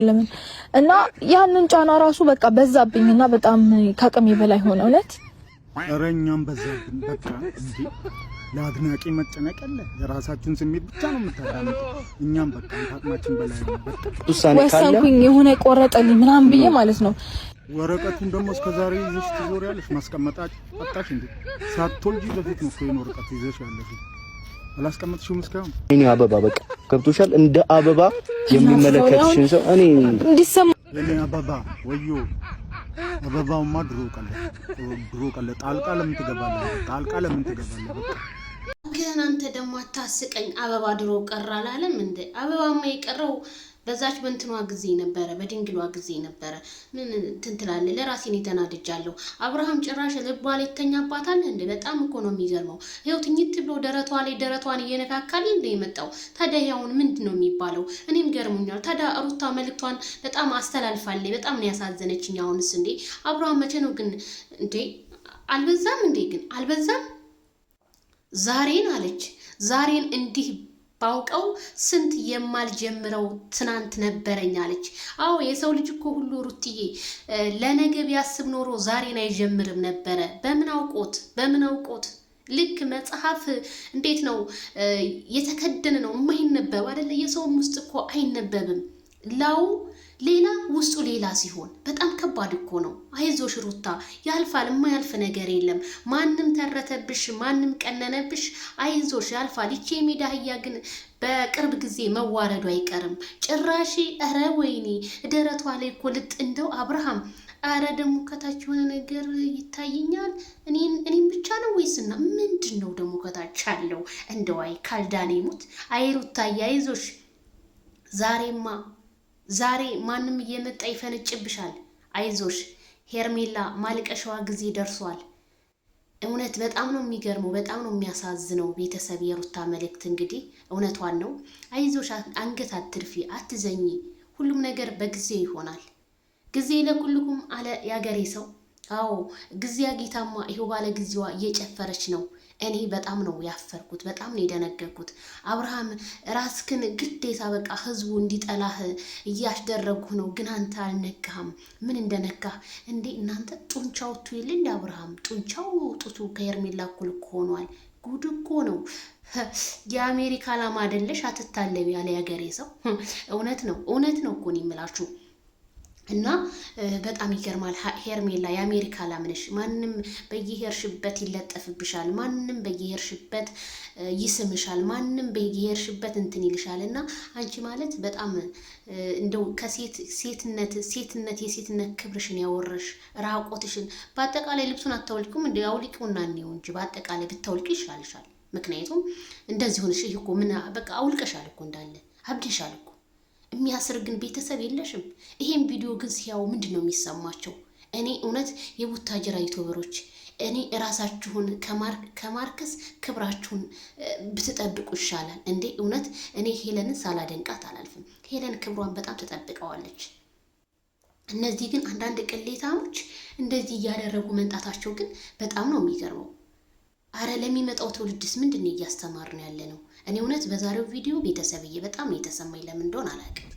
ለምን እና ያንን ጫና ራሱ በቃ በዛብኝና በጣም ከአቅሜ በላይ ሆነ። እውነት አረኛም በዛብኝ በቃ እንዴ ለአድናቂ መጨነቅ አለ። የራሳችን ስሜት ብቻ ነው የምታዳምጥ። እኛም በቃ ከአቅማችን በላይ ነው። በቃ ወሰንኩኝ የሆነ ቆረጠልኝ ምናምን ብዬ ማለት ነው። ወረቀቱን ደግሞ እስከዛሬ ይዘሽ ትዞሪያለሽ። ማስቀመጣች አጣሽ እንዴ? ሳትወልጂ በፊት ነው እኮ ወረቀት ይዘሽ ያለሽ። አላስቀመጥሽውም እስካሁን? እኔ አበባ በቃ ገብቶሻል። እንደ አበባ የሚመለከትሽን ሰው እኔ እንዲሰማ እኔ አበባ ወዮ አበባውማ ድሮ ቀለ ጣልቃ ለምን ትገባለህ? ጣልቃ ለምን ትገባለህ? በቃ ግን አንተ ደግሞ አታስቀኝ። አበባ ድሮ ቀረ አላለም እንዴ? አበባማ የቀረው በዛች በእንትኗ ጊዜ ነበረ፣ በድንግሏ ጊዜ ነበረ። ምን ትንትላለህ? ለራሴን የተናድጃለሁ። አብርሃም ጭራሽ ልቧ ላይ ተኛባታል እንዴ? በጣም እኮ ነው የሚገርመው። ይኸው ትኝት ብሎ ደረቷን እየነካካል እንዴ የመጣው። ታዲያ ያውን ምንድን ነው የሚባለው? እኔም ገርሞኛል። ታዲያ ሩታ መልክቷን በጣም አስተላልፋለች። በጣም ነው ያሳዘነችኝ። አሁንስ እንዴ አብርሃም መቼ ነው ግን እንዴ? አልበዛም እንዴ? ግን አልበዛም? ዛሬን አለች ዛሬን እንዲህ ባውቀው ስንት የማልጀምረው ትናንት ነበረኝ አለች። አዎ የሰው ልጅ እኮ ሁሉ ሩትዬ ለነገ ቢያስብ ኖሮ ዛሬን አይጀምርም ነበረ። በምን አውቆት ልክ መጽሐፍ እንዴት ነው የተከደነ ነው የማይነበብ አይደለ? የሰውም ውስጥ እኮ አይነበብም። ላው ሌላ ውስጡ ሌላ ሲሆን በጣም ከባድ እኮ ነው። አይዞሽ ሩታ ያልፋል፣ የማያልፍ ነገር የለም። ማንም ተረተብሽ፣ ማንም ቀነነብሽ፣ አይዞሽ ያልፋል። ይቺ የሜዳ አህያ ግን በቅርብ ጊዜ መዋረዱ አይቀርም። ጭራሽ ኧረ ወይኔ ደረቷ ላይ እኮ ልጥ እንደው አብርሃም አረ ደግሞ ከታች የሆነ ነገር ይታየኛል። እኔም ብቻ ነው ወይስና ምንድን ነው ደግሞ ከታች ያለው? እንደው አይ ካልዳኔ ሙት። አይ ሩታዬ አይዞሽ ዛሬ ማንም እየመጣ ይፈነጭብሻል። አይዞሽ ሄርሜላ ማልቀሻዋ ጊዜ ደርሷል። እውነት በጣም ነው የሚገርመው፣ በጣም ነው የሚያሳዝነው። ቤተሰብ የሩታ መልእክት እንግዲህ እውነቷን ነው። አይዞሽ አንገት አትድፊ፣ አትዘኝ። ሁሉም ነገር በጊዜው ይሆናል። ጊዜ ለኩልኩም አለ ያገሬ ሰው። አዎ ጊዜ አጊታማ ይሄው ባለ ጊዜዋ እየጨፈረች ነው። እኔ በጣም ነው ያፈርኩት፣ በጣም ነው የደነገርኩት። አብርሃም ራስክን ግዴታ በቃ ህዝቡ እንዲጠላህ እያስደረጉህ ነው፣ ግን አንተ አልነካህም። ምን እንደነካህ እንዴ እናንተ? ጡንቻው ትይል እንደ አብርሃም ጡንቻው ጡቱ ከሄርሜላ እኩል እኮ ሆኗል። ጉድ እኮ ነው። የአሜሪካ ላማ አይደለሽ አትታለቢ ያለ ያገሬ ሰው። እውነት ነው እኮ ነው የምላችሁ። እና በጣም ይገርማል። ሄርሜላ የአሜሪካ ላምነሽ። ማንም በየሄርሽበት ይለጠፍብሻል፣ ማንም በየሄርሽበት ይስምሻል፣ ማንም በየሄርሽበት እንትን ይልሻል። እና አንቺ ማለት በጣም እንደው ከሴትነት የሴትነት ክብርሽን ያወረሽ ራቆትሽን በአጠቃላይ ልብሱን አታውልቂም እንደ አውልቂውና ነው እንጂ በአጠቃላይ ብታውልቂ ይሻልሻል። ምክንያቱም እንደዚህ ሆነሽ እኮ ምን በቃ አውልቀሻል እኮ እንዳለ አብደሻል እኮ። የሚያስር ግን ቤተሰብ የለሽም። ይሄን ቪዲዮ ግን ሲያው ምንድን ነው የሚሰማቸው? እኔ እውነት የቡታጅራ ዩቲዩበሮች እኔ ራሳችሁን ከማርከስ ክብራችሁን ብትጠብቁ ይሻላል እንዴ። እውነት እኔ ሄለንን ሳላደንቃት አላልፍም። ሄለን ክብሯን በጣም ተጠብቀዋለች። እነዚህ ግን አንዳንድ ቅሌታሞች እንደዚህ እያደረጉ መንጣታቸው ግን በጣም ነው የሚገርመው። አረ ለሚመጣው ትውልድስ ምንድን ነው እያስተማርን ያለ ነው? እኔ እውነት በዛሬው ቪዲዮ ቤተሰብዬ በጣም ነው የተሰማኝ። ለምን እንደሆነ አላውቅም።